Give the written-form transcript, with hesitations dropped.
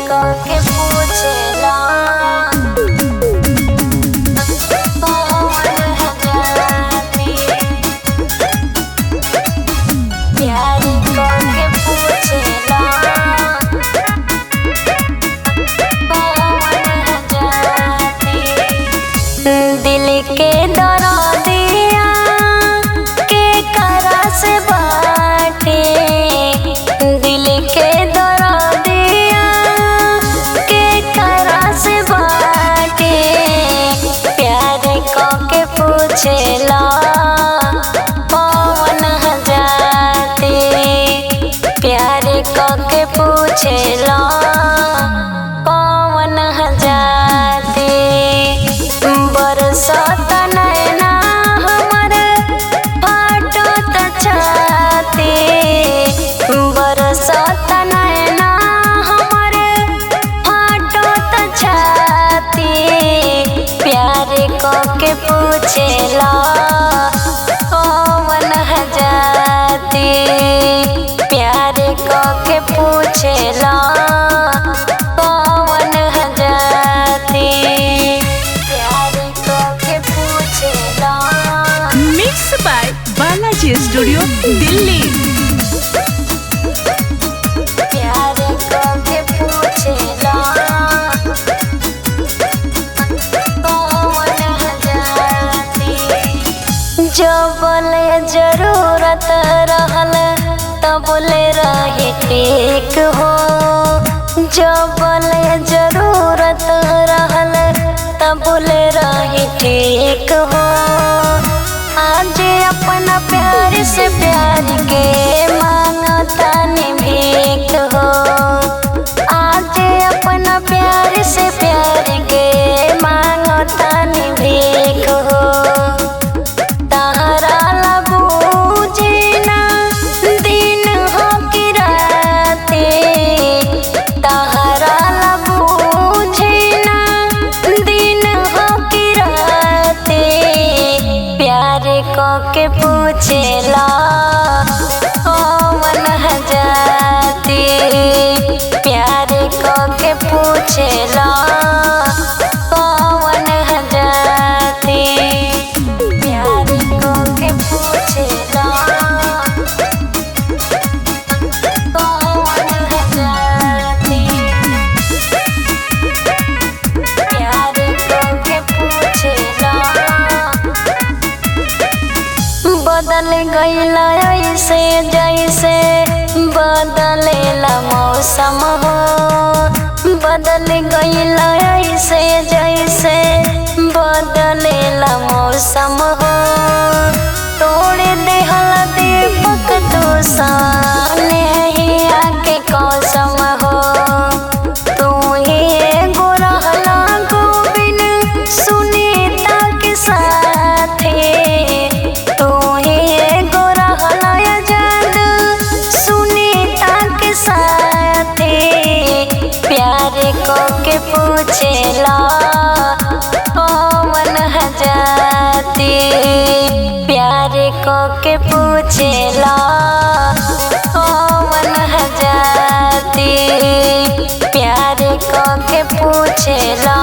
के पूछेला दिल के दरदिया के करा से बाटे, दिल के दरदिया के करा से बाटे, प्यार के पूछेला कौन जाते, प्यार के पूछेला कौन जाते। बरसात नैना हमर फाटत छाती, बरसात नैना हमर फाटत छाती, प्यार के पूछेला कौन जाती, प्यार के पूछेला कौन जाती, प्यार के पूछेला। Mix by Balaji studio Delhi. प्यार के पूछेला कौन जाती, जबले जरूरत रहल तबले रही ठीक हो, जबले जरूरत रहल तबले रही ठीक हो। आज अपना प्यार से प्यार के मांगता भीख हो, आज अपना प्यार से प्यार के मांगता भीख हो। तारा लगू जीना दिन हो कि राते, तारा लगू जीना दिन हो कि राते, प्यार के पूछेला कौन जाती, प्यार के पूछेला कौन जाती, प्यार के पूछेला कौन जाती, प्यार के पूछेला। बदल गईला ऐसे जैसे बदलेला मौसम हो, बदल गईला ऐसे जैसे बदलेला मौसम हो। तोड़ देहल दीपक तूने ही आके कसम हो, तू ही एगो रहला गोविन सुनीता के साथे, तू ही एगो रहला आजाद सुनीता के साथे, प्यार के पूछेला कौन जाती, प्यार के पूछेला कौन जाती, प्यार के पूछेला।